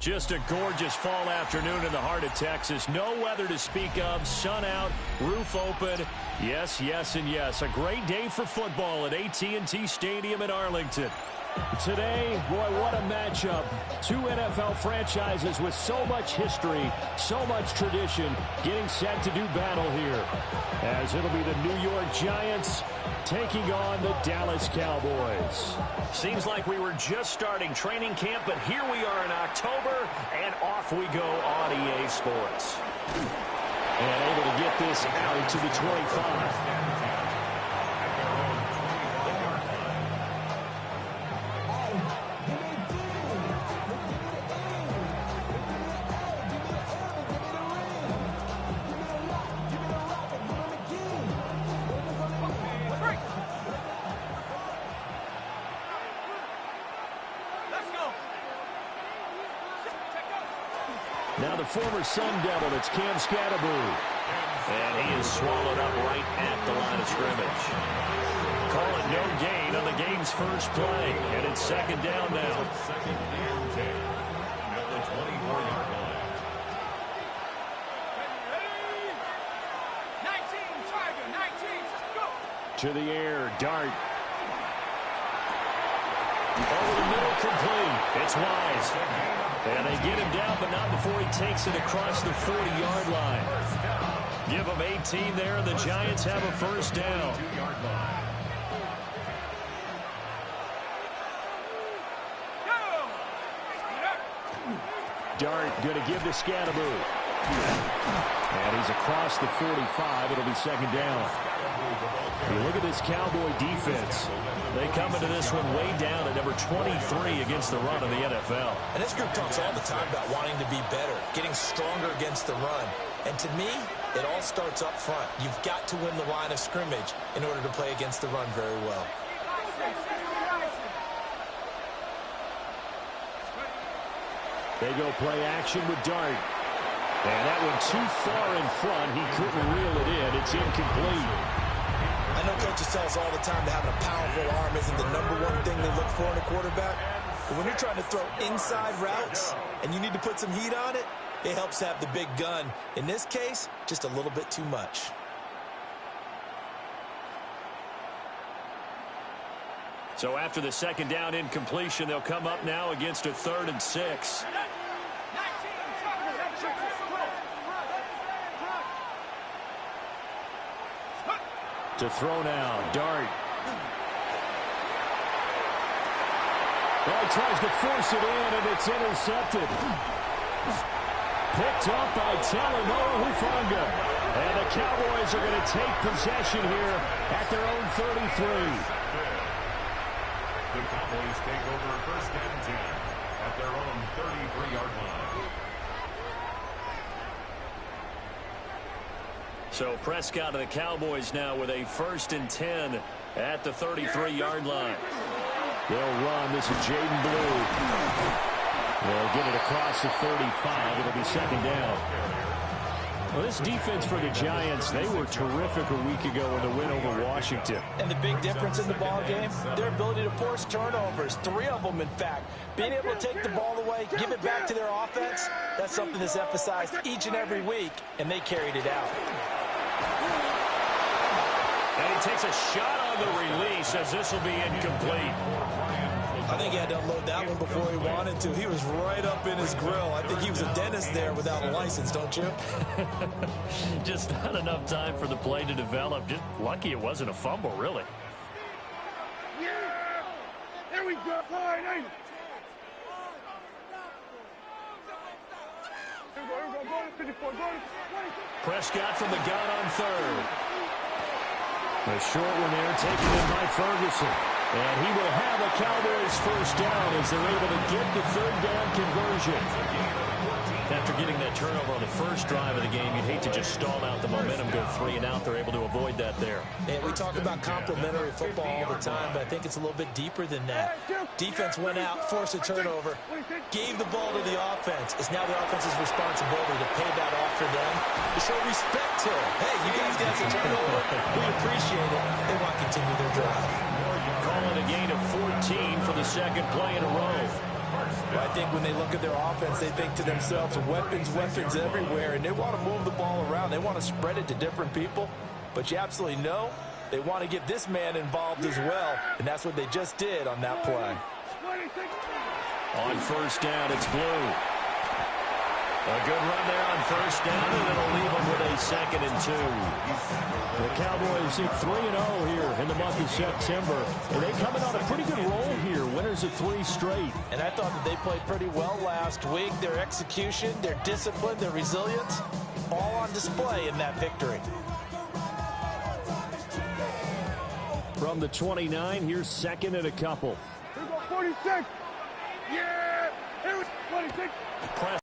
Just a gorgeous fall afternoon in the heart of Texas. No weather to speak of. Sun out, roof open. Yes, yes, and yes. A great day for football at AT&T Stadium in Arlington. Today, boy, what a matchup. Two NFL franchises with so much history, so much tradition, getting set to do battle here. As it'll be the New York Giants taking on the Dallas Cowboys. Seems like we were just starting training camp, but here we are in October, and off we go on EA Sports. And able to get this out to the 25. Now the former Sun Devil, it's Cam Scatterboo. And he is swallowed up right at the line of scrimmage. Call it no gain on the game's first play. And it's second down now. Second and 10 at the 24-yard line. 19, Tiger, 19, go! To the air, Dart. Over the middle, complete. It's Wise. And they get him down, but not before he takes it across the 40-yard line. Give him 18 there, and the Giants have a first down. Dart going to give to Scatterboo. And he's across the 45. It'll be second down. You look at this Cowboy defense. They come into this one way down at number 23 against the run of the NFL. And this group talks all the time about wanting to be better, getting stronger against the run. And to me, it all starts up front. You've got to win the line of scrimmage in order to play against the run very well. They go play action with Dart. And that one too far in front. He couldn't reel it in. It's incomplete. I know coaches tell us all the time that having a powerful arm isn't the #1 thing they look for in a quarterback. But when you're trying to throw inside routes and you need to put some heat on it, it helps have the big gun. In this case, just a little bit too much. So after the second down incompletion, they'll come up now against a 3rd and 6. To throw now, Dart. Well, he tries to force it in, and it's intercepted. Picked up by Talanoa Hufanga. And the Cowboys are going to take possession here at their own 33. The Cowboys take over first and 10 at their own 33-yard line. So Prescott of the Cowboys now with a 1st and 10 at the 33-yard line. They'll run. This is Jaden Blue. They'll get it across the 35. It'll be second down. Well, this defense for the Giants, they were terrific a week ago in the win over Washington. And the big difference in the ball game, their ability to force turnovers, 3 of them, in fact. Being able to take the ball away, give it back to their offense, that's something that's emphasized each and every week, and they carried it out. And he takes a shot on the release as this will be incomplete. I think he had to unload that one before he wanted to. He was right up in his grill. I think he was a dentist there without a license, don't you? Just not enough time for the play to develop. Just lucky it wasn't a fumble, really. Yeah! There we go! Line, Prescott from the gun on 3rd. A short one there taken in by Ferguson. And he will have a Cowboys first down as they're able to get the 3rd down conversion. After getting that turnover on the first drive of the game, you'd hate to just stall out the momentum, go 3 and out. They're able to avoid that there. And we talk about complementary football all the time, but I think it's a little bit deeper than that. Defense went out, forced a turnover, gave the ball to the offense. It's now the offense's responsibility to pay that off for them, to show respect to them. Hey, you guys got the turnover. We appreciate it. They want to continue their drive. Calling a gain of 14 for the second play in a row. Well, I think when they look at their offense, they think to themselves, weapons everywhere, and they want to move the ball around. They want to spread it to different people, but you absolutely know they want to get this man involved as well, and that's what they just did on that play. On first down, it's Blue. A good run there on first down, and it'll leave them with a 2nd and 2. The Cowboys hit 3-0 here in the month of September. And they coming on a pretty good roll here, winners of 3 straight. And I thought that they played pretty well last week. Their execution, their discipline, their resilience, all on display in that victory. From the 29, here's 2nd and a couple. Here we go, 46. Yeah! Here we go, 26. Press.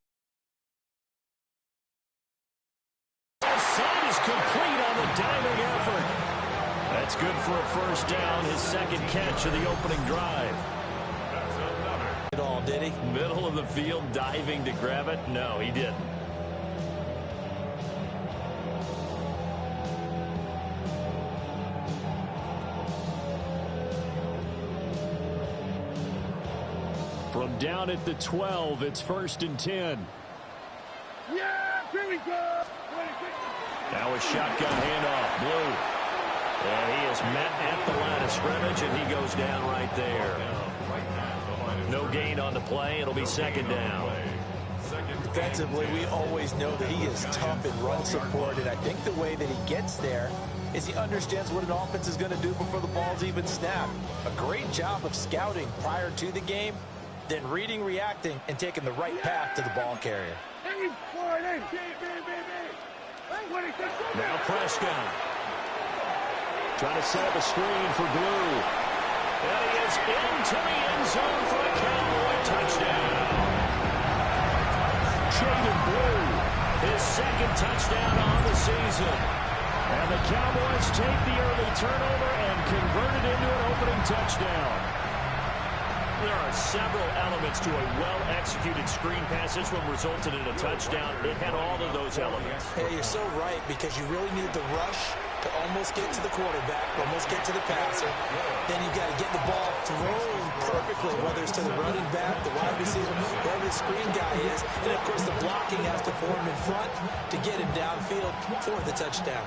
Side is complete on the diving effort. That's good for a first down, his 2nd catch of the opening drive. It all, did he? Middle of the field, diving to grab it? No, he didn't. From down at the 12, it's 1st and 10. Yeah! Here we go! 26. Now a shotgun handoff, Blue. And he is met at the line of scrimmage, and he goes down right there. No gain on the play. It'll be 2nd down. Defensively, we always know that he is tough in run support, and I think the way that he gets there is he understands what an offense is going to do before the ball's even snapped. A great job of scouting prior to the game, then reading, reacting, and taking the right path to the ball carrier. Now Prescott. Trying to set up a screen for Blue. And he is into the end zone for a Cowboy touchdown. Jaden Blue, his 2nd touchdown on the season. And the Cowboys take the early turnover and convert it into an opening touchdown. There are several elements to a well-executed screen pass. This one resulted in a touchdown. It had all of those elements. Hey, you're so right, because you really need the rush to almost get to the quarterback, almost get to the passer. Then you've got to get the ball thrown perfectly, whether it's to the running back, the wide receiver, wherever the screen guy is. And, of course, the blocking has to form in front to get him downfield for the touchdown.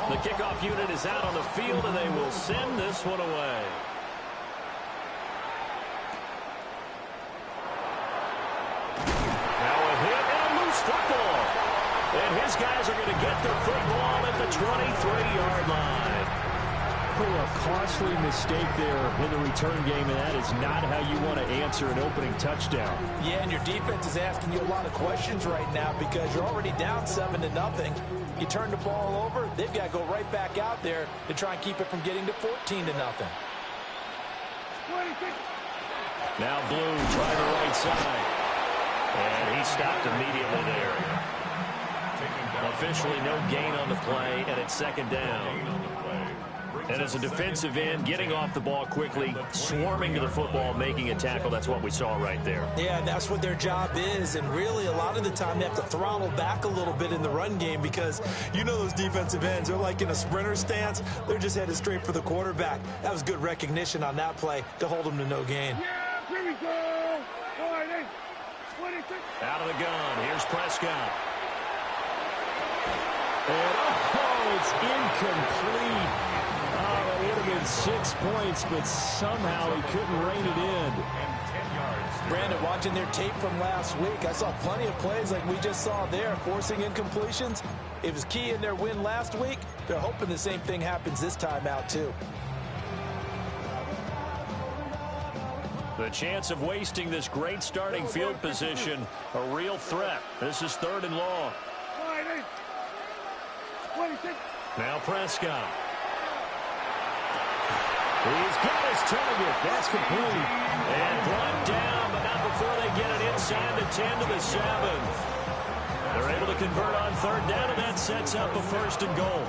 The kickoff unit is out on the field, and they will send this one away. Now a hit and a loose football. And his guys are going to get the football at the 23-yard line. Oh, a costly mistake there in the return game, and that is not how you want to answer an opening touchdown. Yeah, and your defense is asking you a lot of questions right now because you're already down 7-0. You turn the ball over, they've got to go right back out there to try and keep it from getting to 14-0. Now Blue trying the right side. And he stopped immediately there. Officially no gain on the play, and it's 2nd down. And as a defensive end, getting off the ball quickly, swarming to the football, making a tackle, that's what we saw right there. Yeah, that's what their job is, and really a lot of the time they have to throttle back a little bit in the run game because you know those defensive ends, they're like in a sprinter stance. They're just headed straight for the quarterback. That was good recognition on that play to hold them to no gain. Yeah, here we go. 26. Out of the gun, here's Prescott. And oh, it's incomplete. Oh, it would have been 6 points, but somehow he couldn't rein it in. Brandon, watching their tape from last week, I saw plenty of plays like we just saw there, forcing incompletions. It was key in their win last week. They're hoping the same thing happens this time out, too. The chance of wasting this great starting field position, a real threat. This is 3rd and long. 26. Now Prescott. He's got his target. That's complete. And brought down, but not before they get it inside the 10 to the 7. They're able to convert on 3rd down, and that sets up a 1st and goal.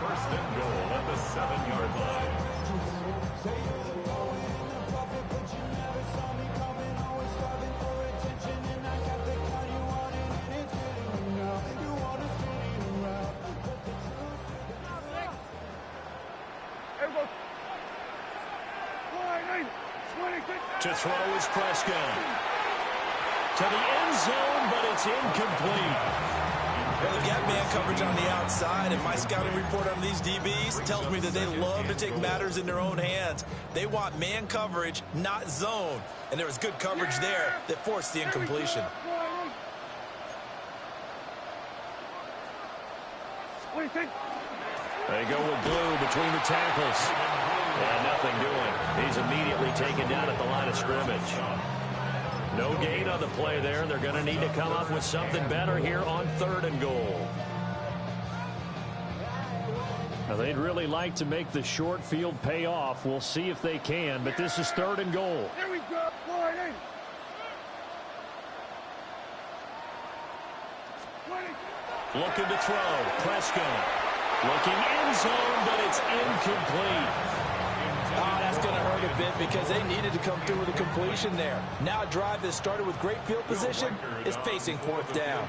1st and goal at the 7-yard line. To throw is Prescott. To the end zone, but it's incomplete. Well, they've got man coverage on the outside, and my scouting report on these DBs tells me that they love to take matters in their own hands. They want man coverage, not zone. And there was good coverage there that forced the incompletion. What do you think? They go with Blue between the tackles. And nothing doing. He's immediately taken down at the line of scrimmage. No gain on the play there. They're going to need to come up with something better here on 3rd and goal. Now, they'd really like to make the short field pay off. We'll see if they can, but this is 3rd and goal. Here we go. Line in. 20. Looking to throw. Prescott. Looking end zone, but it's incomplete. Oh, that's going to hurt a bit because they needed to come through with a completion there. Now a drive that started with great field position is facing 4th down.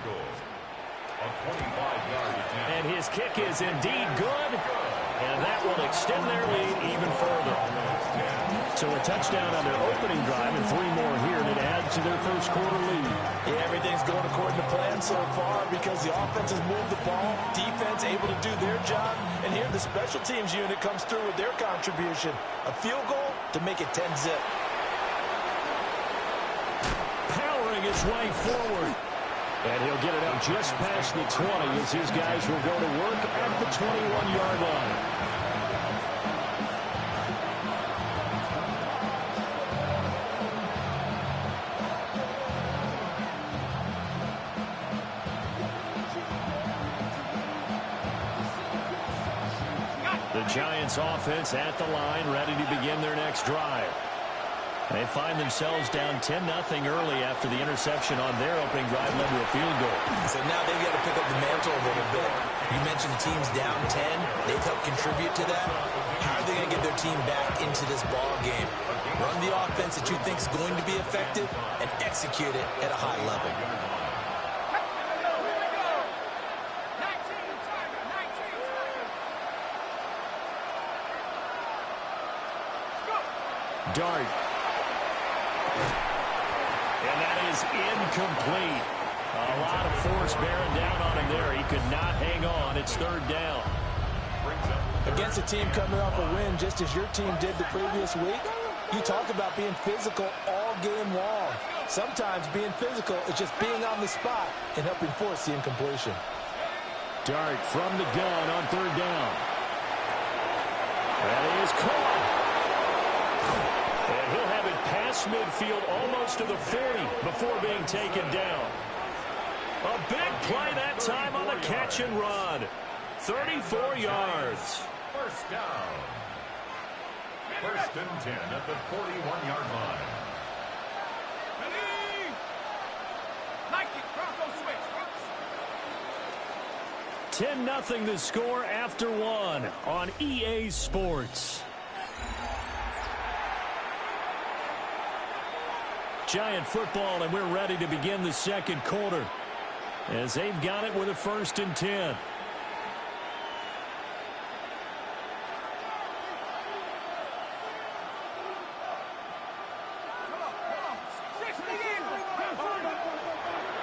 And his kick is indeed good, and that will extend their lead even further. So a touchdown on their opening drive and 3 more here to add to their first quarter lead. Yeah, everything's going according to plan so far because the offense has moved the ball, defense able to do their job, and here the special teams unit comes through with their contribution. A field goal to make it 10-zip. Powering his way forward. And he'll get it up just past the 20 as his guys will go to work at the 21-yard line. The Giants offense at the line, ready to begin their next drive. They find themselves down 10-0 early after the interception on their opening drive led to a field goal. So now they've got to pick up the mantle a little bit. You mentioned the team's down 10. They've helped contribute to that. How are they going to get their team back into this ball game? Run the offense that you think is going to be effective and execute it at a high level. Dart. And that is incomplete. A lot of force bearing down on him there. He could not hang on. It's 3rd down. Against a team coming off a win just as your team did the previous week, you talk about being physical all game long. Sometimes being physical is just being on the spot and helping force the incompletion. Dart from the gun on 3rd down. That is caught. And he'll have it past midfield almost to the 40 before being taken down. A big play that time on the catch and run. 34 yards. First down. 1st and 10 at the 41-yard line. Nike, Bronco switch. 10-0 the score after 1 on EA Sports. Giant football, and we're ready to begin the 2nd quarter as they've got it with a 1st and 10.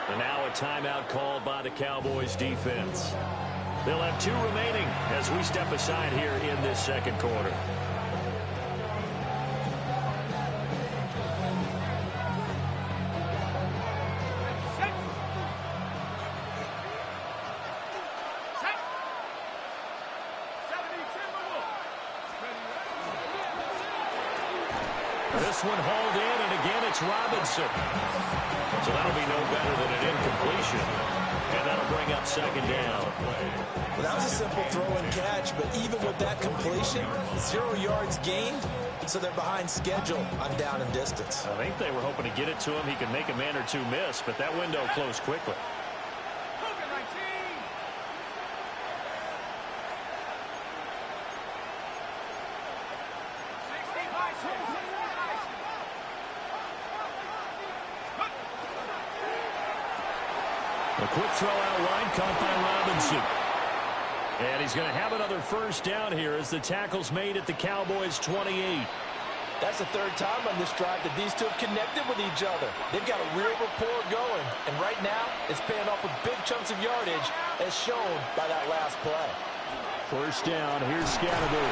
And now a timeout called by the Cowboys defense. They'll have 2 remaining as we step aside here in this 2nd quarter. This one hauled in, and again it's Robinson. So that'll be no better than an incompletion. And that'll bring up 2nd down. Well, that was a simple throw and catch, but even with that completion, 0 yards gained, so they're behind schedule on down and distance. I think they were hoping to get it to him. He could make a man or 2 miss, but that window closed quickly. A quick throw out wide, caught by Robinson. And he's going to have another 1st down here as the tackle's made at the Cowboys' 28. That's the third time on this drive that these two have connected with each other. They've got a real rapport going, and right now it's paying off with big chunks of yardage, as shown by that last play. First down, here's Scatterby.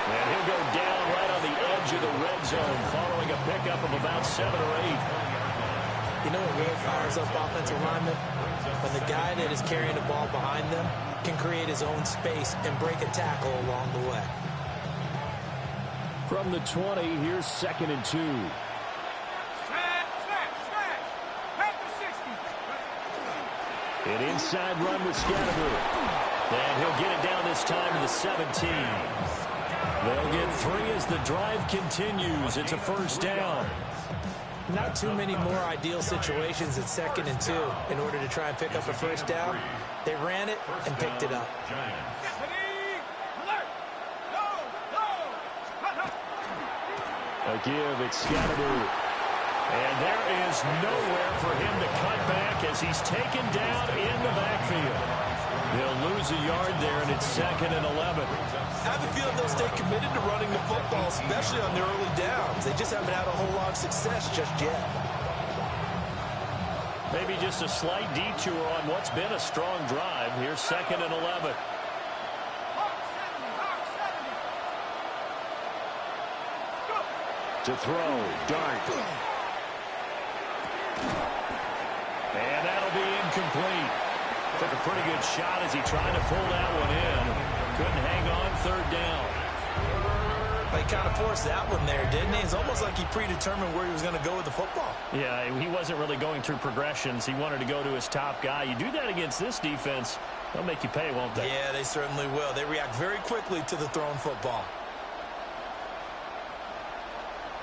And he'll go down right on the edge of the red zone, following a pickup of about 7 or 8. You know what really fires up offensive linemen? When the guy that is carrying the ball behind them can create his own space and break a tackle along the way. From the 20, here's 2nd and 2. An inside run with Scatterby. And he'll get it down this time to the 17. They'll get 3 as the drive continues. It's a first down. Not too many more ideal situations at 2nd and 2 in order to try and pick up a first down. They ran it and picked it up. A give, it's Scatterby. And there is nowhere for him to cut back as he's taken down in the backfield. They'll lose a yard there, and it's 2nd and 11. I have a feeling they'll stay committed to running the football, especially on their early downs. They just haven't had a whole lot of success just yet. Maybe just a slight detour on what's been a strong drive. Here's 2nd and 11. To throw, Dart. And that'll be incomplete. Took a pretty good shot as he tried to pull that one in. Couldn't hang on, 3rd down. He kind of forced that one there, didn't he? It's almost like he predetermined where he was going to go with the football. Yeah, he wasn't really going through progressions. He wanted to go to his top guy. You do that against this defense, they'll make you pay, won't they? Yeah, they certainly will. They react very quickly to the thrown football.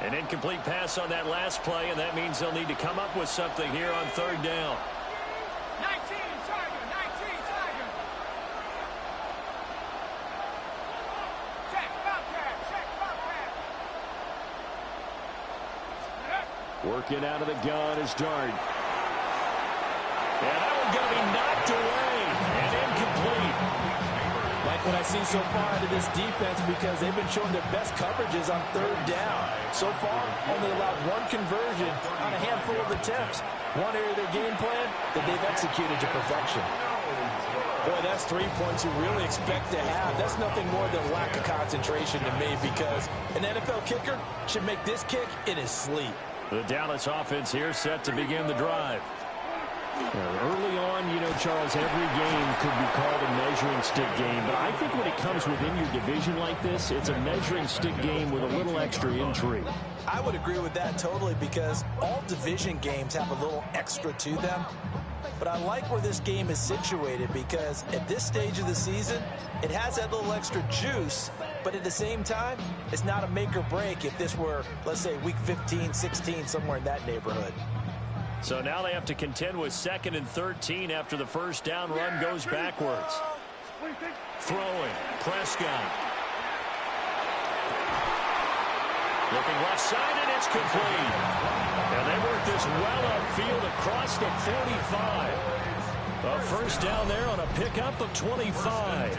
An incomplete pass on that last play, and that means they'll need to come up with something here on 3rd down. 19, Tiger, 19, Tiger. Check, Bobcat. Working out of the gun is Dart. And that one's going to be knocked away and incomplete. Like what I see so far out of this defense, because they've been showing their best coverages on 3rd down. So far, only allowed 1 conversion on a handful of attempts. One area of their game plan that they've executed to perfection. Boy, that's 3 points you really expect to have. That's nothing more than lack of concentration to me, because an NFL kicker should make this kick in his sleep. The Dallas offense here set to begin the drive. Early on, you know, Charles, every game could be called a measuring stick game. But I think when it comes within your division like this, it's a measuring stick game with a little extra intrigue. I would agree with that totally, because all division games have a little extra to them. But I like where this game is situated, because at this stage of the season, it has that little extra juice. But at the same time, it's not a make or break if this were, let's say, week 15, 16, somewhere in that neighborhood. So now they have to contend with 2nd and 13 after the first down run goes backwards. Throwing, Prescott. Looking left side, and it's complete. And they work this well upfield across the 45. A first down there on a pickup of 25.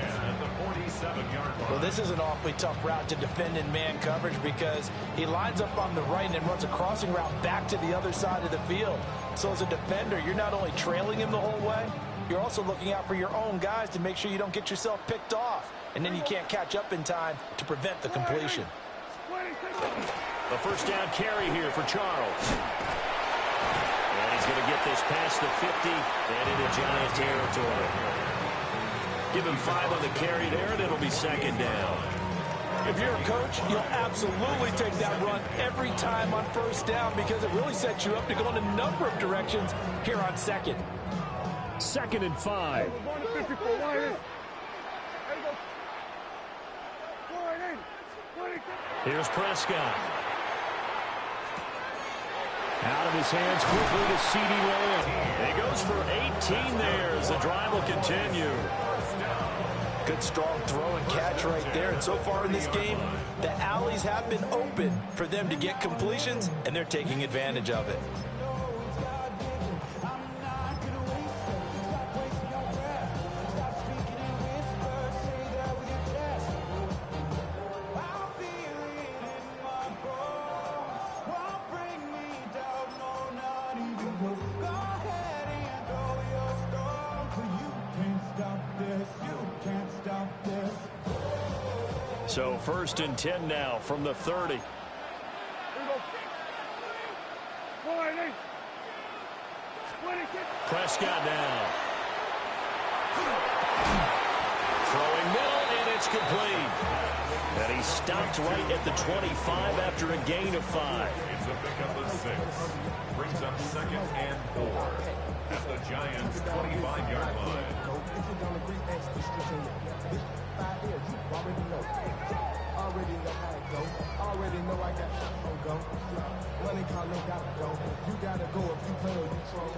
Well, this is an awfully tough route to defend in man coverage, because he lines up on the right and then runs a crossing route back to the other side of the field. So as a defender, you're not only trailing him the whole way, you're also looking out for your own guys to make sure you don't get yourself picked off. And then you can't catch up in time to prevent the completion. A first down carry here for Charles. And he's going to get this past the 50 and into Giant territory. Give him 5 on the carry there, and it'll be 2nd down. If you're a coach, you'll absolutely take that run every time on first down, because it really sets you up to go in a number of directions here on 2nd. 2nd and 5. Here's Prescott. Out of his hands quickly to CeeDee Lamb. He goes for 18 there as the drive will continue. Good strong throw and catch right there. And so far in this game, the alleys have been open for them to get completions, and they're taking advantage of it. So 1st and 10 now from the 30. Prescott now. Throwing middle, and it's complete. And he stopped right at the 25 after a gain of 5. It's a pickup of 6. Brings up 2nd and 4 at the Giants' 25-yard line.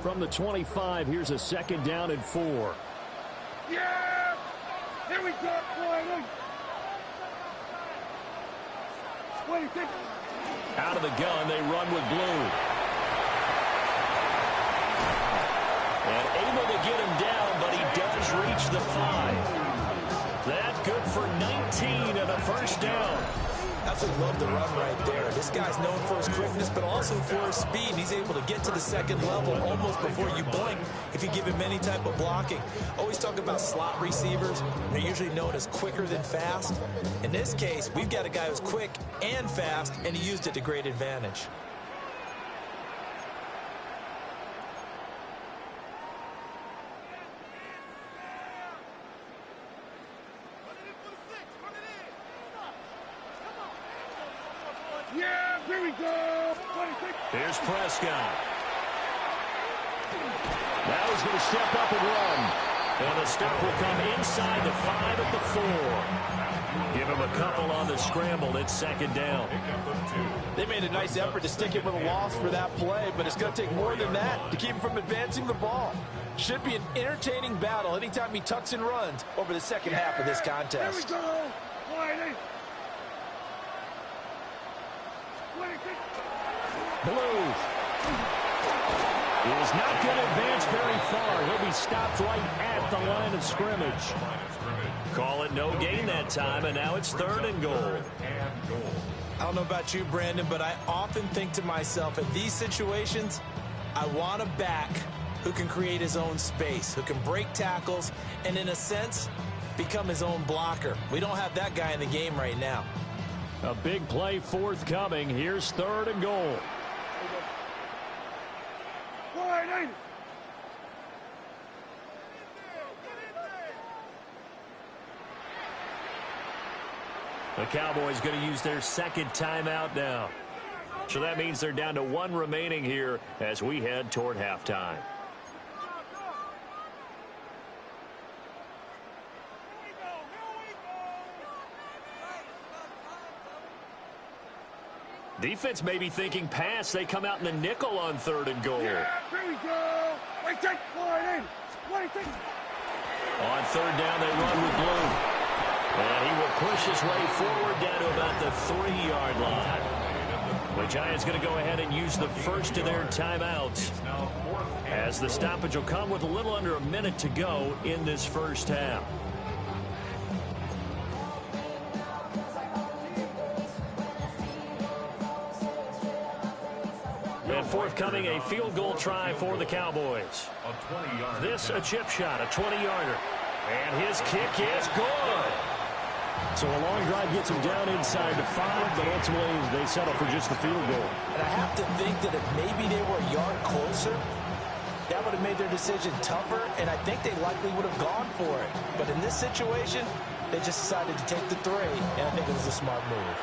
From the 25, here's a 2nd down and 4. Yeah! Here we go, boy! Out of the gun, they run with blue. And able to get him down, but he does reach the 5. That good for 19 and a 1st down. Absolutely love the run right there. This guy's known for his quickness, but also for his speed. He's able to get to the 2nd level almost before you blink if you give him any type of blocking. Always talk about slot receivers. They're usually known as quicker than fast. In this case, we've got a guy who's quick and fast, and he used it to great advantage. Yeah, here we go. Here's Prescott. Now he's going to step up and run. And the stop will come inside the 5 at the 4. Give him a couple on the scramble. It's 2nd down. They made a nice effort to stick it with a loss for that play, but it's going to take more than that to keep him from advancing the ball. Should be an entertaining battle anytime he tucks and runs over the 2nd half of this contest. Here we go. Blue is not going to advance very far. He'll be stopped right at the line of scrimmage. Call it no gain that time, and now it's 3rd and goal. I don't know about you, Brandon, but I often think to myself, in these situations, I want a back who can create his own space, who can break tackles, and in a sense, become his own blocker. We don't have that guy in the game right now. A big play forthcoming. Here's 3rd and goal. The Cowboys going to use their 2nd timeout now. So that means they're down to 1 remaining here as we head toward halftime. Defense may be thinking pass. They come out in the nickel on 3rd and goal. Yeah, here we go. On 3rd down, they run with blue. And he will push his way forward down to about the 3-yard line. The Giants going to go ahead and use the first of their timeouts, as the stoppage will come with a little under a minute to go in this first half. And forthcoming, a field goal try for the Cowboys. This a chip shot, a 20-yarder. And his kick is good. So a long drive gets him down inside the 5, but ultimately they settle for just the field goal. And I have to think that if maybe they were a yard closer, that would have made their decision tougher, and I think they likely would have gone for it. But in this situation, they just decided to take the 3, and I think it was a smart move.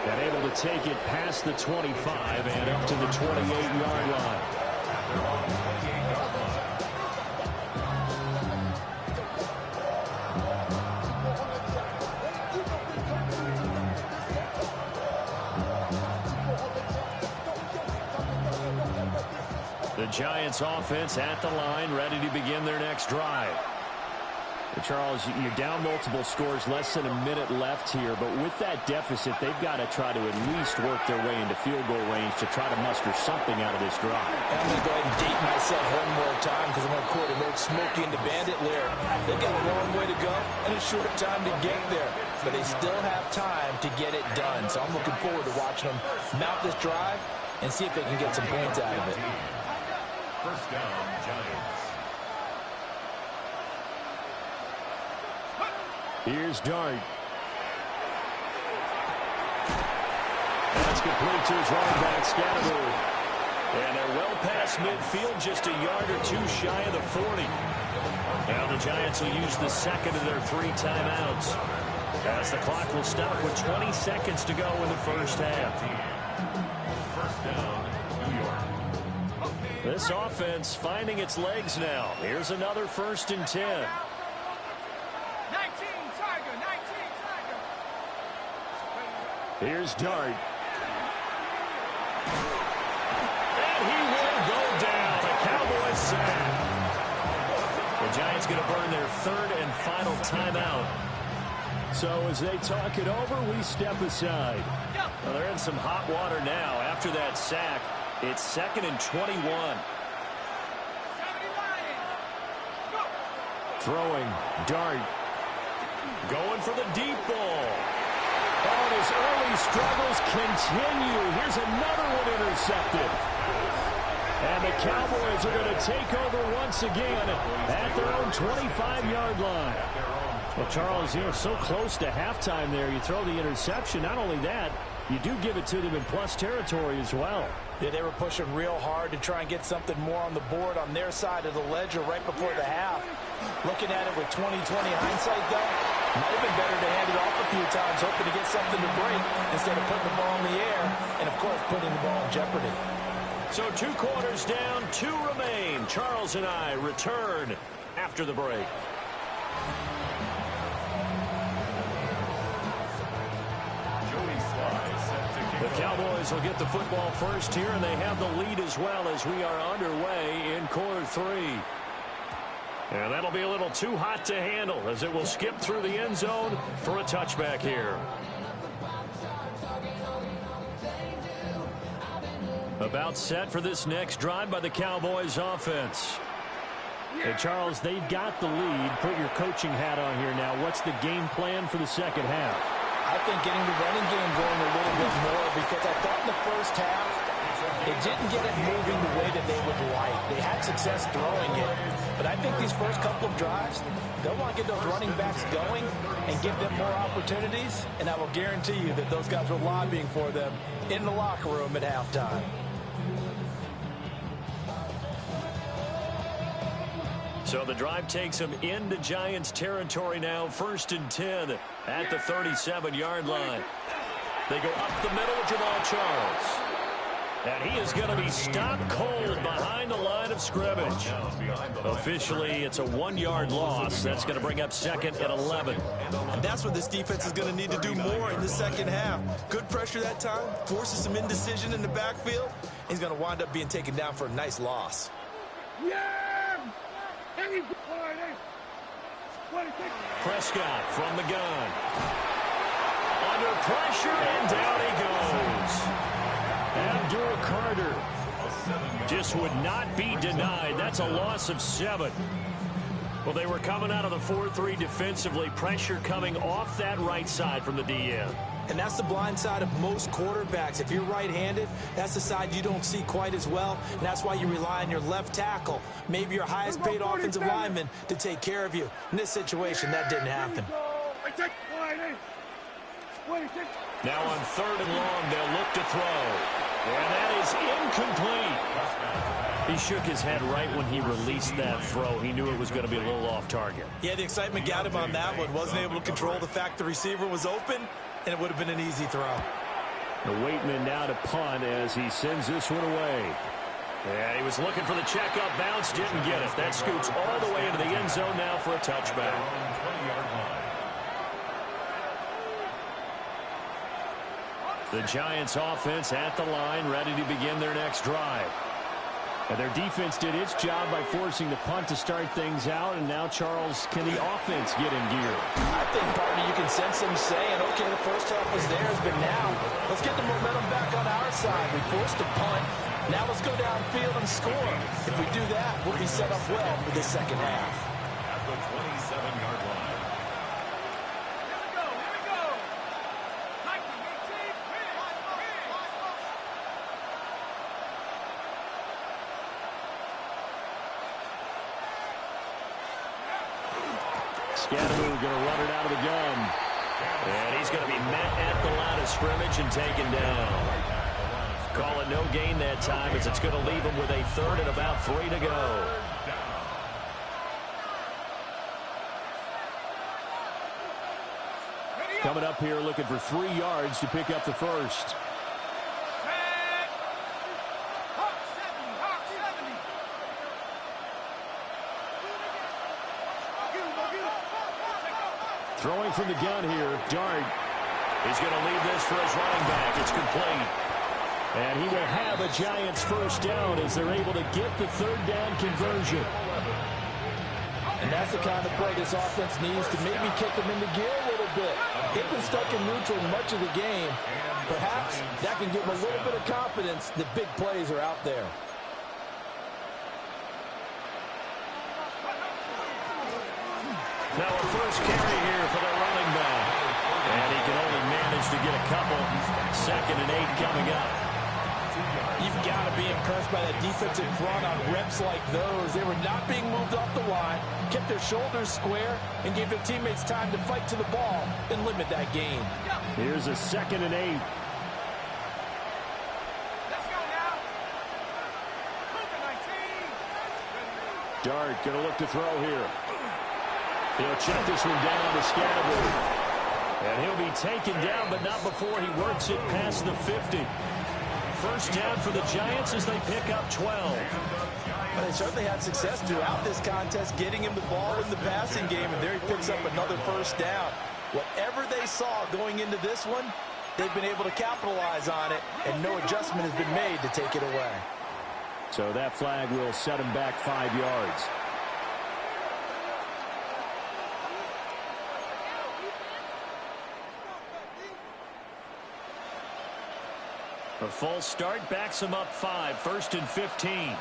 And able to take it past the 25 and up to the 28-yard line. The Giants offense at the line, ready to begin their next drive. Charles, you're down multiple scores, less than a minute left here, but with that deficit, they've got to try to at least work their way into field goal range to try to muster something out of this drive. I'm going to go ahead and date myself one more time because I'm going to quote an old Smokey and the Bandit lyric. They've got a long way to go and a short time to get there, but they still have time to get it done. So I'm looking forward to watching them mount this drive and see if they can get some points out of it. First down, Giants. Here's Dart. That's complete to his running back, Scattergood. And they're well past midfield, just a yard or two shy of the 40. Now the Giants will use the second of their 3 timeouts, as the clock will stop with 20 seconds to go in the first half. First down, New York. This offense finding its legs now. Here's another 1st and 10. 19 Tiger, 19 Tiger. Here's Dart. And he will go down. A Cowboys sack. The Giants going to burn their 3rd and final timeout. So as they talk it over, we step aside. Well, they're in some hot water now after that sack. It's 2nd and 21. Throwing, Dart. Going for the deep ball. Oh, his early struggles continue. Here's another one intercepted. And the Cowboys are going to take over once again at their own 25-yard line. Well, Charles, so close to halftime there. You throw the interception. Not only that, you do give it to them in plus territory as well. Yeah, they were pushing real hard to try and get something more on the board on their side of the ledger right before the half. Looking at it with 20/20 hindsight, though, might have been better to hand it off a few times, hoping to get something to break instead of putting the ball in the air and, of course, putting the ball in jeopardy. So 2 quarters down, 2 remain. Charles and I return after the break. The Cowboys will get the football first here, and they have the lead as well as we are underway in quarter 3. And that'll be a little too hot to handle as it will skip through the end zone for a touchback here. About set for this next drive by the Cowboys offense. And Charles, they've got the lead. Put your coaching hat on here now. What's the game plan for the second half? I think getting the running game going a little bit more, because I thought in the first half it didn't get it moving the way that they would like. They had success throwing it, but I think these first couple of drives, they'll want to get those running backs going and give them more opportunities, and I will guarantee you that those guys were lobbying for them in the locker room at halftime. So the drive takes them into Giants territory now. 1st and 10 at the 37-yard line. They go up the middle with Jamal Charles. And he is going to be stopped cold behind the line of scrimmage. Officially, it's a 1-yard loss. That's going to bring up 2nd and 11. And that's what this defense is going to need to do more in the second half. Good pressure that time, forces some indecision in the backfield. He's going to wind up being taken down for a nice loss. Prescott from the gun. Under pressure, and down he goes. Abdul Carter just would not be denied. That's a loss of 7. Well, they were coming out of the 4-3 defensively. Pressure coming off that right side from the DN. And that's the blind side of most quarterbacks. If you're right-handed, that's the side you don't see quite as well. And that's why you rely on your left tackle, maybe your highest-paid offensive lineman, to take care of you. In this situation, that didn't happen. Now on 3rd and long, they'll look to throw. And that is incomplete. He shook his head right when he released that throw. He knew it was going to be a little off target. Yeah, the excitement got him on that one. Wasn't able to control the fact the receiver was open, and it would have been an easy throw. The Waitman now to punt as he sends this one away. Yeah, he was looking for the checkup bounce, didn't get it. That scoots all the way into the end zone now for a touchback. The Giants offense at the line, ready to begin their next drive. And their defense did its job by forcing the punt to start things out, and now, Charles, can the offense get in gear? I think, partner, you can sense them saying, okay, the first half was theirs, but now let's get the momentum back on our side. We forced a punt. Now let's go downfield and score. If we do that, we'll be set up well for the second half. At the 27-yard line. Scadaboo going to run it out of the gun. And he's going to be met at the line of scrimmage and taken down. Call it no gain that time as it's going to leave him with a third and about 3 to go. Coming up here looking for 3 yards to pick up the first. Throwing from the gun here, Dart. He's going to leave this for his running back. It's complete. And he will have a Giants first down as they're able to get the third down conversion. And that's the kind of play this offense needs to maybe kick them into gear a little bit. They've been stuck in neutral much of the game. Perhaps that can give them a little bit of confidence that big plays are out there. Now a first carry here for the running back. And he can only manage to get a couple. 2nd and 8 coming up. You've got to be impressed by that defensive front on reps like those. They were not being moved off the line, kept their shoulders square, and gave their teammates time to fight to the ball and limit that gain. Here's a 2nd and 8. Dart going to look to throw here. He'll check this one down to Scadaboo. And he'll be taken down, but not before he works it past the 50. First down for the Giants as they pick up 12. But they certainly had success throughout this contest, getting him the ball in the passing game, and there he picks up another first down. Whatever they saw going into this one, they've been able to capitalize on it, and no adjustment has been made to take it away. So that flag will set him back 5 yards. A full start backs him up 5. 1st and 15.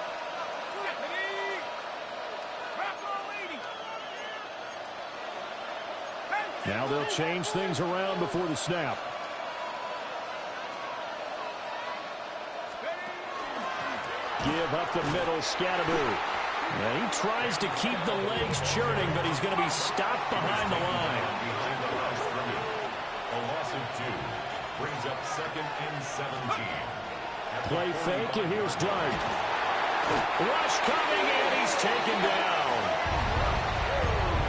Now they'll change things around before the snap. Give up the middle, Scadaboo. And he tries to keep the legs churning, but he's going to be stopped behind the line. A loss of 2. Brings up 2nd and 17. Play fake, and here's Dart. Rush coming, and he's taken down.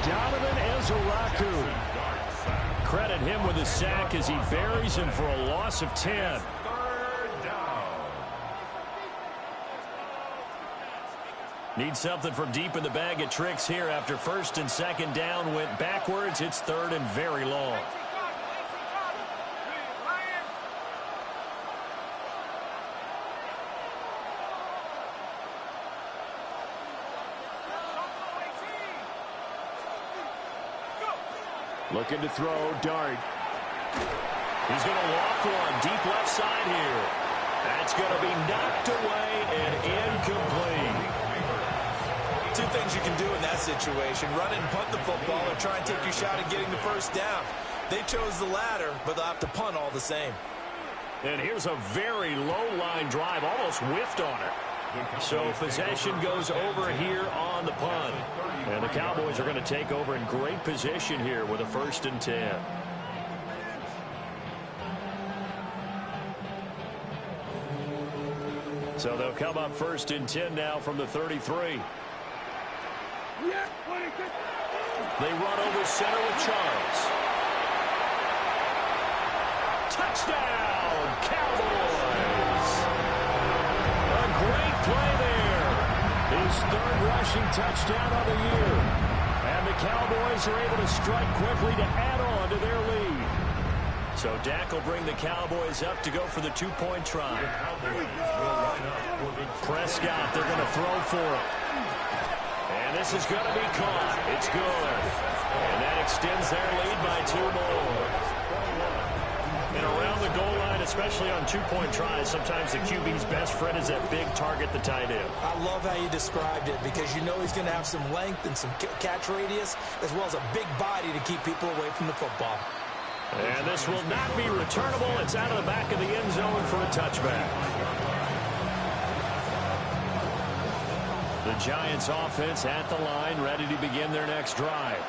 Donovan Ezeraku. Credit him with a sack as he buries him for a loss of 10. 3rd down. Need something from deep in the bag of tricks here after 1st and 2nd down went backwards. It's 3rd and very long. Looking to throw, Dart. He's going to walk one deep left side here. That's going to be knocked away and incomplete. 2 things you can do in that situation: run and punt the football, or try and take your shot at getting the first down. They chose the latter, but they'll have to punt all the same. And here's a very low line drive, almost whiffed on it. So possession goes over here on the punt. And the Cowboys are going to take over in great position here with a 1st and 10. So they'll come up 1st and 10 now from the 33. They run over center with Charles. Touchdown, Cowboys! A great play there. His 3rd rushing touchdown of the year. And the Cowboys are able to strike quickly to add on to their lead. So Dak will bring the Cowboys up to go for the 2-point try. Prescott, they're going to throw for it. And this is going to be caught. It's good. And that extends their lead by 2 more. And around the goal line, especially on 2-point tries, sometimes the QB's best friend is that big target, the tight end. I love how you described it, because you know he's going to have some length and some catch radius, as well as a big body to keep people away from the football. And this will not be returnable. It's out of the back of the end zone for a touchback. The Giants offense at the line, ready to begin their next drive.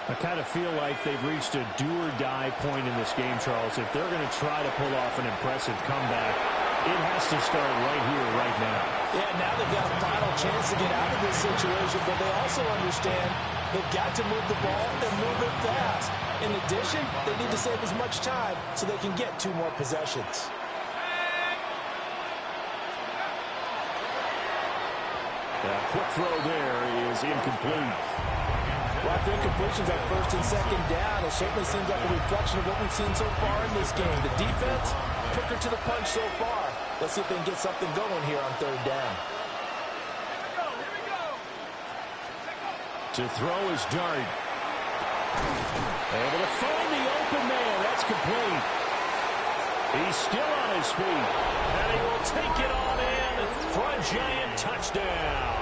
I kind of feel like they've reached a do-or-die point in this game, Charles. If they're going to try to pull off an impressive comeback, it has to start right here, right now. Yeah, now they've got a final chance to get out of this situation, but they also understand they've got to move the ball and move it fast. In addition, they need to save as much time so they can get 2 more possessions. That quick throw there is incomplete. Well, after incompletions on 1st and 2nd down, it certainly seems like a reflection of what we've seen so far in this game. The defense, quicker to the punch so far. Let's see if they can get something going here on 3rd down. To throw is Dart. Able to find the open man. That's complete. He's still on his feet. And he will take it on in for a Giant touchdown.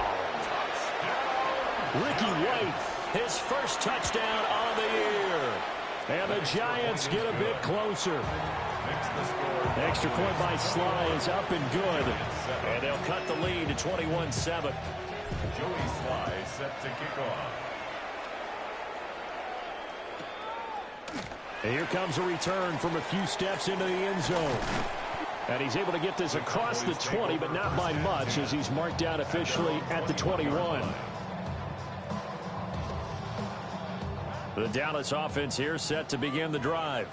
Ricky White, his first touchdown on the year. And the Giants get a bit closer. Extra point by Sly is up and good. And they'll cut the lead to 21-7. Joey Sly set to kick off. And here comes a return from a few steps into the end zone. And he's able to get this across the 20, but not by much, as he's marked down officially at the 21. The Dallas offense here set to begin the drive.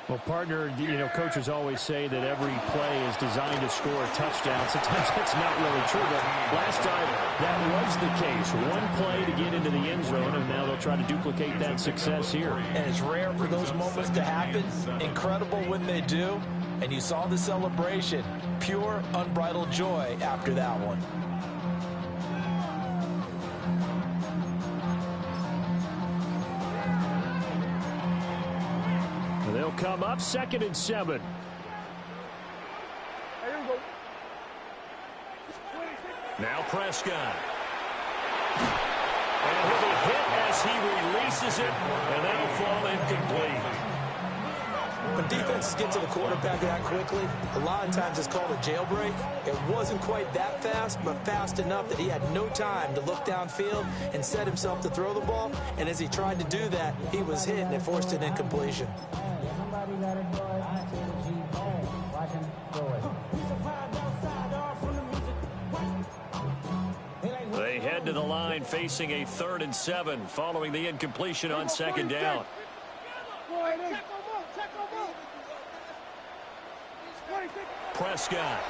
Well, partner, coaches always say that every play is designed to score a touchdown. Sometimes that's not really true, but last time that was the case. One play to get into the end zone, and now they'll try to duplicate that success here. And it's rare for those moments to happen. Incredible when they do. And you saw the celebration. Pure, unbridled joy after that one. They'll come up 2nd and 7. Now Prescott. And he'll be hit as he releases it, and that'll fall incomplete. When defenses get to the quarterback that quickly, a lot of times it's called a jailbreak. It wasn't quite that fast, but fast enough that he had no time to look downfield and set himself to throw the ball. And as he tried to do that, he was hit and it forced an incompletion. They head to the line facing a 3rd and 7 following the incompletion on 2nd down. Prescott.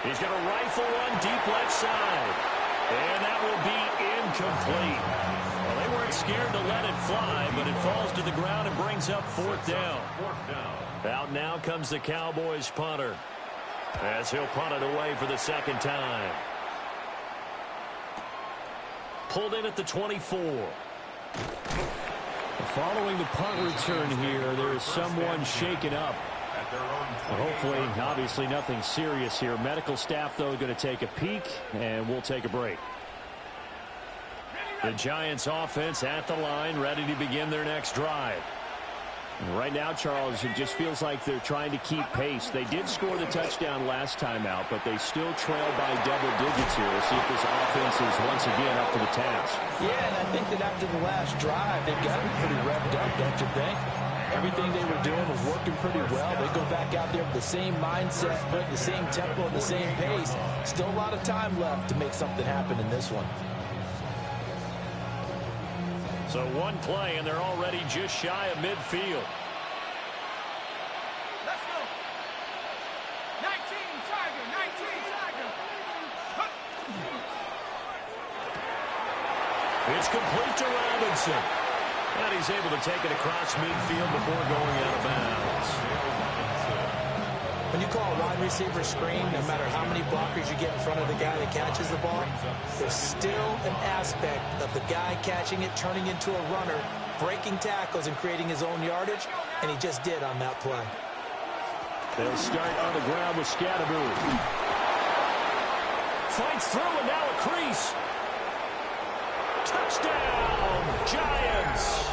He's going to rifle one deep left side. And that will be incomplete. Well, they weren't scared to let it fly, but it falls to the ground and brings up 4th down. Out now comes the Cowboys punter, as he'll punt it away for the 2nd time. Pulled in at the 24. Following the punt return here, there is someone shaken up. Hopefully, obviously, nothing serious here. Medical staff, though, going to take a peek, and we'll take a break. The Giants offense at the line, ready to begin their next drive. Right now, Charles, it just feels like they're trying to keep pace. They did score the touchdown last time out, but they still trail by double digits here. We'll see if this offense is once again up to the task. Yeah, and I think that after the last drive, they've got to be pretty revved up, don't you think? Everything they were doing was working pretty well. They go back out there with the same mindset, put the same tempo and the same pace. Still a lot of time left to make something happen in this one. So one play, and they're already just shy of midfield. Let's go. 19, Tiger, 19, Tiger. It's complete to Robinson. And he's able to take it across midfield before going out of bounds. When you call a wide receiver screen, no matter how many blockers you get in front of the guy that catches the ball, there's still an aspect of the guy catching it, turning into a runner, breaking tackles and creating his own yardage, and he just did on that play. They'll start on the ground with Scatterbury. Fights through, and now a crease. Touchdown, Giants.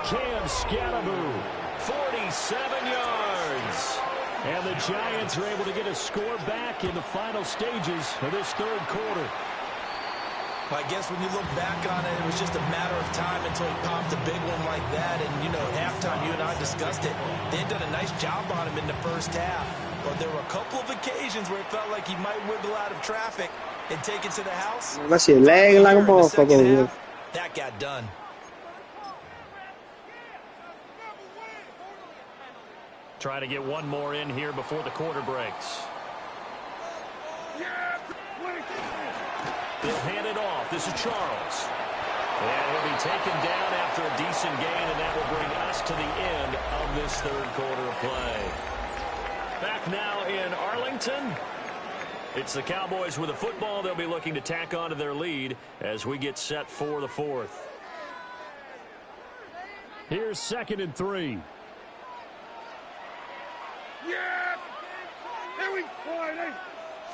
Cam Scatterbury, 47 yards. And the Giants are able to get a score back in the final stages of this 3rd quarter. Well, I guess when you look back on it, it was just a matter of time until he popped a big one like that. And, you know, at halftime, you and I discussed it. They had done a nice job on him in the first half. But there were a couple of occasions where it felt like he might wiggle out of traffic and take it to the house. That got done. Try to get one more in here before the quarter breaks. They'll hand it off. This is Charles. And he'll be taken down after a decent gain, and that will bring us to the end of this third quarter of play. Back now in Arlington. It's the Cowboys with a football. They'll be looking to tack on to their lead as we get set for the fourth. Here's 2nd and 3. Yeah! Here we go!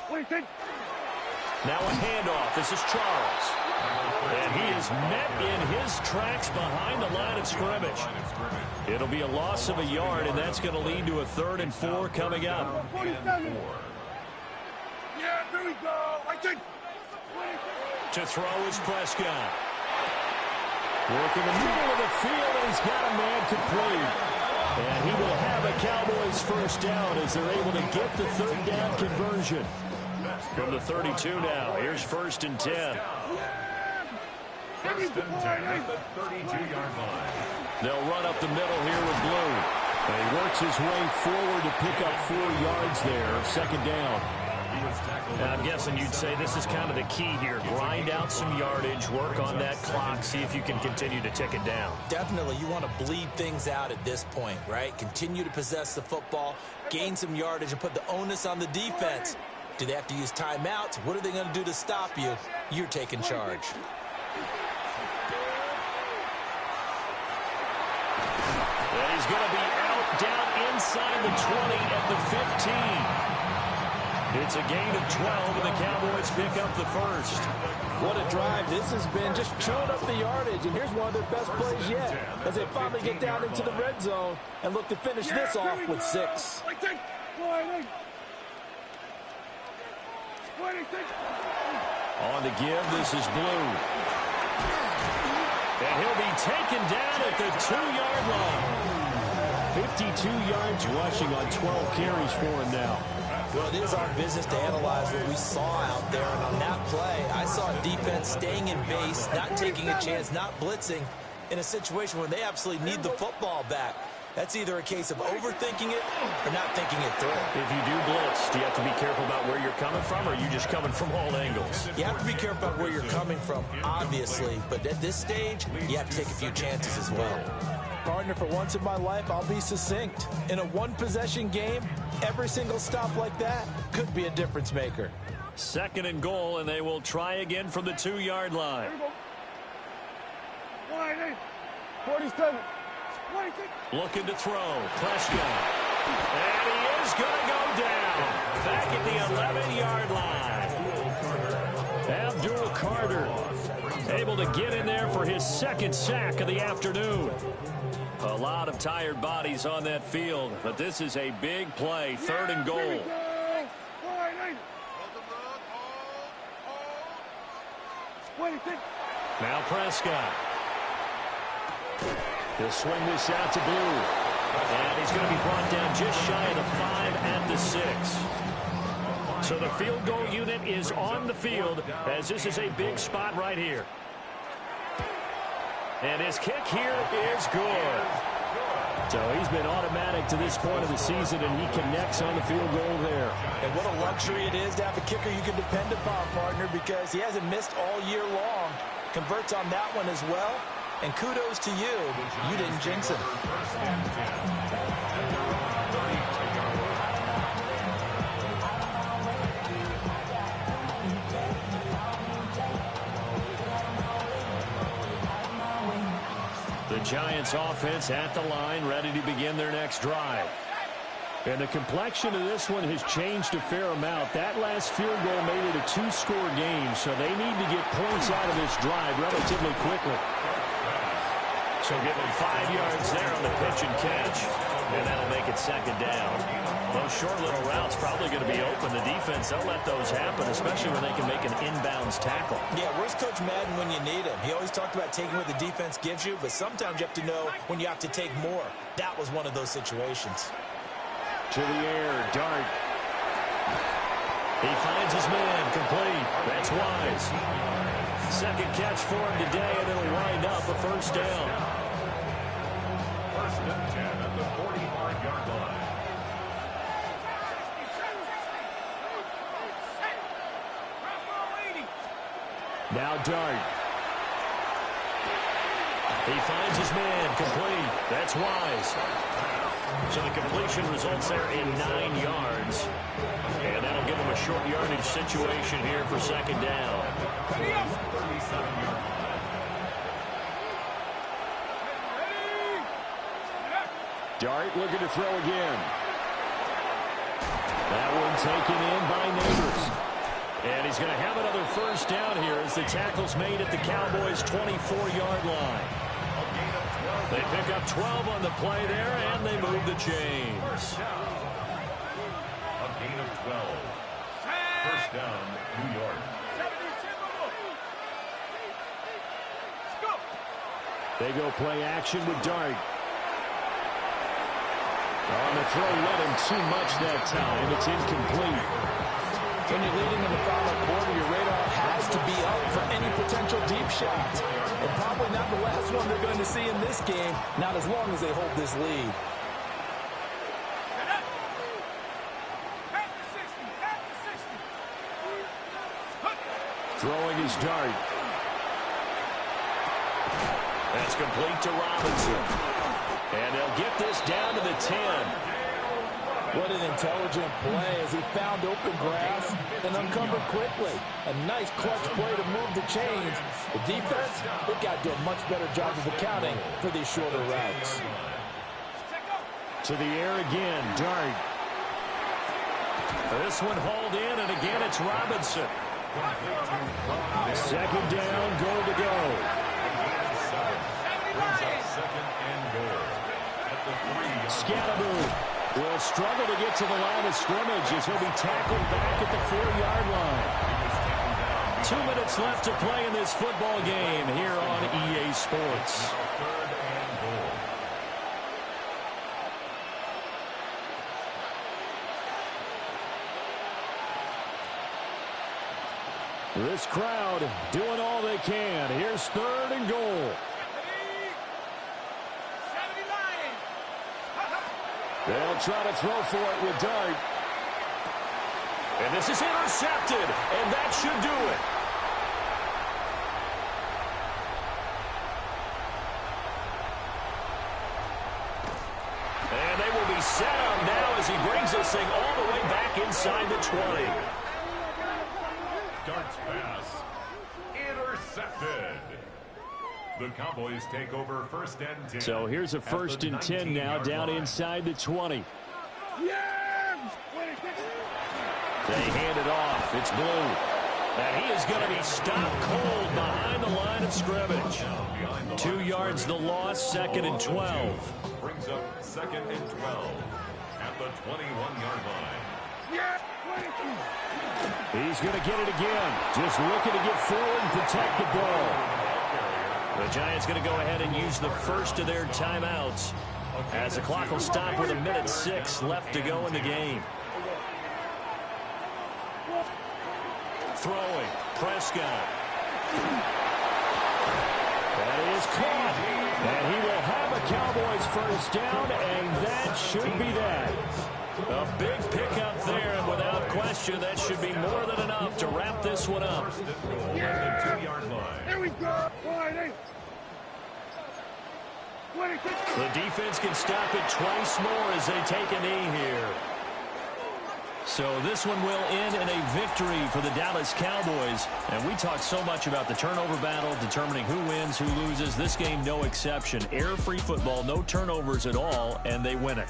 What do you think? Now a handoff. This is Charles. And he is met in his tracks behind the line of scrimmage. It'll be a loss of a yard, and that's going to lead to a 3rd and 4 coming up. 47. Yeah, there we go. I think. To throw is Prescott. Work in the middle of the field, and he's got a man complete. And he will have a Cowboys first down as they're able to get the 3rd down conversion. From the 32 now. Here's 1st and 10. First and 10 at the 32-yard line. They'll run up the middle here with Blue. And he works his way forward to pick up 4 yards there of 2nd down. Now, I'm guessing you'd say this is kind of the key here. Grind out some yardage, work on that clock, see if you can continue to tick it down. Definitely, you want to bleed things out at this point, right? Continue to possess the football, gain some yardage, and put the onus on the defense. Do they have to use timeouts? What are they going to do to stop you? You're taking charge. And he's going to be out down inside the 20 at the 15. It's a gain of 12, and the Cowboys pick up the first. What a drive this has been, just chewing up the yardage. And here's one of their best plays yet as they finally get down into the red zone and look to finish this off with 6. On the give, this is Blue. And he'll be taken down at the 2-yard line. 52 yards rushing on 12 carries for him now. Well, it is our business to analyze what we saw out there. And on that play, I saw defense staying in base, not taking a chance, not blitzing in a situation where they absolutely need the football back. That's either a case of overthinking it or not thinking it through. If you do blitz, do you have to be careful about where you're coming from, or are you just coming from all angles? You have to be careful about where you're coming from, obviously. But at this stage, you have to take a few chances as well. Partner, for once in my life, I'll be succinct. In a one-possession game, every single stop like that could be a difference maker. 2nd and goal, and they will try again from the 2-yard line. 47. Looking to throw. Prescott. And he is going to go down. Back at the 11-yard line. Abdul Carter able to get in there for his 2nd sack of the afternoon. A lot of tired bodies on that field, but this is a big play. 3rd and goal. Now Prescott. He'll swing this out to Blue. And he's going to be brought down just shy of the 5 at the 6. So the field goal unit is on the field as this is a big spot right here. And his kick here is good. So he's been automatic to this point of the season, and he connects on the field goal there. And what a luxury it is to have a kicker you can depend upon, partner, because he hasn't missed all year long. Converts on that one as well. And kudos to you. You didn't jinx him. The Giants offense at the line, ready to begin their next drive. And the complexion of this one has changed a fair amount. That last field goal made it a 2-score game, so they need to get points out of this drive relatively quickly. So give them 5 yards there on the pitch and catch, and that'll make it 2nd down. Those short little routes probably going to be open. The defense, they'll let those happen, especially when they can make an inbounds tackle. Yeah, where's Coach Madden when you need him? He always talked about taking what the defense gives you, but sometimes you have to know when you have to take more. That was one of those situations. To the air, Dart. He finds his man, complete. That's Wise. Second catch for him today, and it'll wind up a first down. First and 10 at the 45-yard line. Now Dart. He finds his man, complete. That's Wise. So the completion results there in 9 yards. And that'll give him a short yardage situation here for second down. 37-yard line. Dart looking to throw again. That one taken in by Neighbors. And he's going to have another first down here as the tackle's made at the Cowboys' 24-yard line. They pick up 12 on the play there, and they move the chains. A gain of 12. First down, New York. They go play action with Dart. On the throw, let him too much that time. It's incomplete. When you're leading in the final quarter, your radar has to be up for any potential deep shots. And probably not the last one they're going to see in this game, not as long as they hold this lead. Throwing his Dart. That's complete to Robinson. And they'll get this down to the 10. What an intelligent play as he found open grass and uncovered quickly. A nice clutch play to move the chains. The defense, they've got to do a much better job of accounting for these shorter routes. To the air again, Dart. This one hauled in, and again it's Robinson. Second down, goal to go. Second and goal. At the 3-yard Scatterboot will struggle to get to the line of scrimmage as he'll be tackled back at the 4-yard line. 2 minutes left to play in this football game here on EA Sports. Third and goal. This crowd doing all they can. Here's third and goal. They'll try to throw for it with Dart. And this is intercepted, and that should do it. And they will be set up now as he brings this thing all the way back inside the 20. Dart's pass. Intercepted. The Cowboys take over first and 10. So here's a first and 10 now down inside the 20. They hand it off. It's Blue. And he is going to be stopped cold behind the line of scrimmage. 2 yards the loss, second and 12. Brings up second and 12 at the 21-yard line. He's going to get it again. Just looking to get forward and protect the ball. The Giants going to go ahead and use the first of their timeouts as the clock will stop with 1:06 left to go in the game. Throwing, Prescott. That is caught. And he will have a Cowboys first down, and that should be that. A big pickup there, and without question, that should be more than enough to wrap this one up. First and goal at the 2-yard line. Here we go. The defense can stop it twice more as they take a knee here. So this one will end in a victory for the Dallas Cowboys. And we talked so much about the turnover battle, determining who wins, who loses. This game, no exception. Error-free football, no turnovers at all, and they win it.